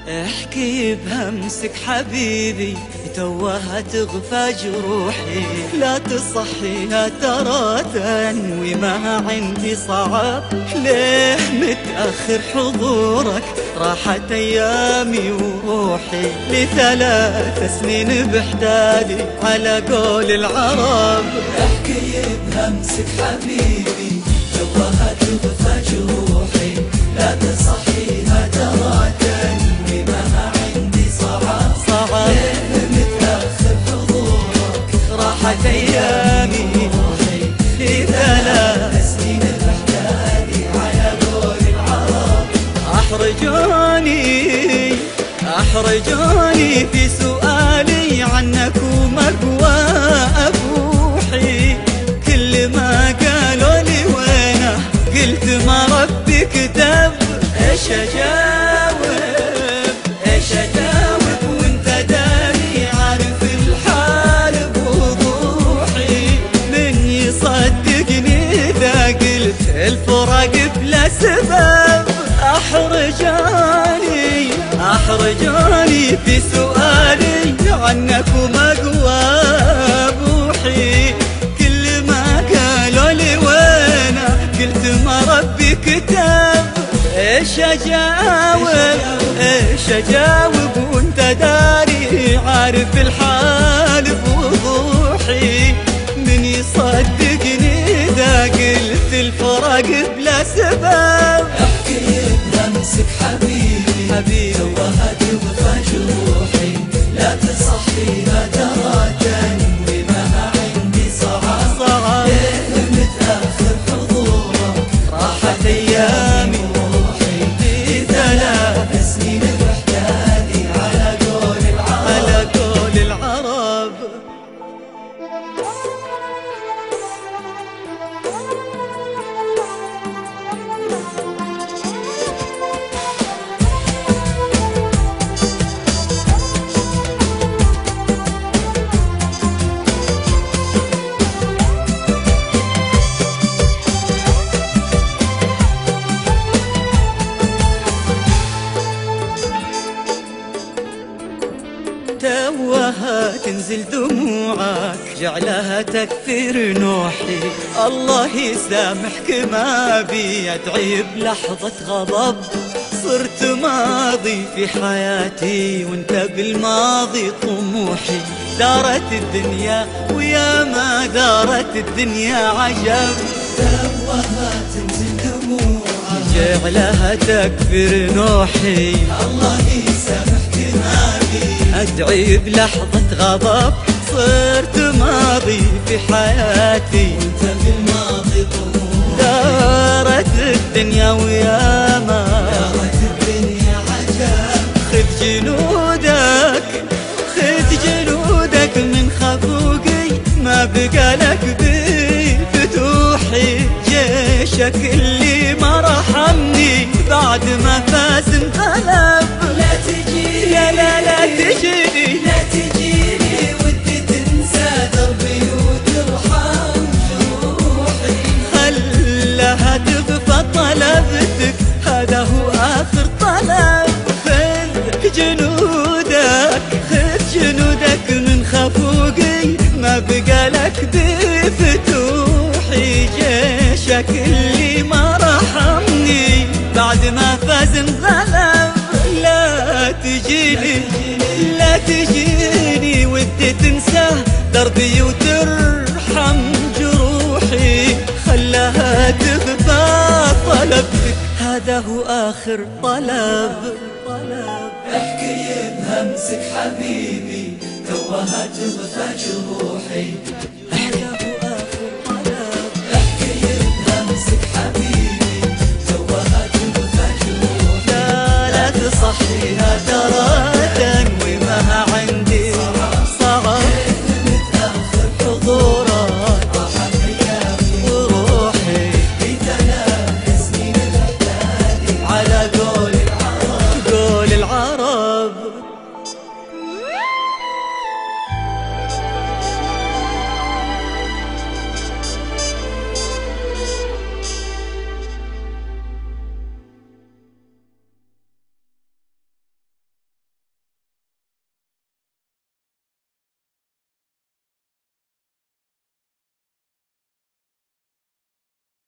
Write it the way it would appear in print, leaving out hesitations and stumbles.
احكي بهمسك حبيبي توها تغفى جروحي، لا تصحيها ترى تنوي ما عندي صعب. ليه متأخر حضورك راحت ايامي وروحي، ل3 سنين بحدادي على قول العرب. احكي بهمسك حبيبي توها تغفى جروحي، لا تصحيها ترى تنوي ما عندي صعب. متأخر حضورك راحت ايامي وروحي، ل3 سنين بحدادي على قول العرب. احرجوني في سؤالي عنك ومقوى ابوحي، كل ما قالوا لي وينه قلت ما ربي كتب. ايش اجاوب وانت داري عارف الحال بوضوحي، من يصدقني اذا قلت الفراق بلا سبب. احرجوني في سؤالي عنك ومقوى ابوحي، كل ما قالوا لي وينه قلت ما ربي كتب. ايش اجاوب وانت داري عارف الحال بوضوحي، من يصدقني اذا قلت الفراق بلا سبب. احكي بهمسك حبيبي توها تغفى جروحي، لا تصحيها ترى تنوي ما عندي صعب. ليه متأخر حضورك راحت ايامي وروحي، ل3 سنين بحدادي على قول العرب. توها تنزل دموعك جعلها تكثر نوحي، الله يسامحك ما بي ادعي بلحظة غضب. صرت ماضي في حياتي وانت بالماضي طموحي، دارت الدنيا ويا ما دارت الدنيا عجب. توها تنزل دموعك جعلها تكثر نوحي، الله يسامحك ما بي أدعي بلحظة غضب. صرت ماضي في حياتي وانت بالماضي طموح، دارت الدنيا وياما دارت الدنيا عجب. خذ جنودك من خفوقي، ما بقى لك بفتوحي. جيشك اللي ما رحمني بعد ما فاز انقلب. لا تجيني لا تجيني ودي تنسى دربي وترحم جروحي. خلها تغفى طلبتك، هذا هو آخر طلب. خذ جنودك من خفوقي، ما بقى لك بفتوحي. جيشك اللي ما رحمني بعد ما فاز انغلب. لا تجيني ودي تنسى دربي وترحم جروحي. خلاها تغفى طلبتك، هذا هو آخر طلب. احكي بهمسك حبيبي توها تغفى جروحي، احكي بهمسك حبيبي توها تغفى جروحي. فيها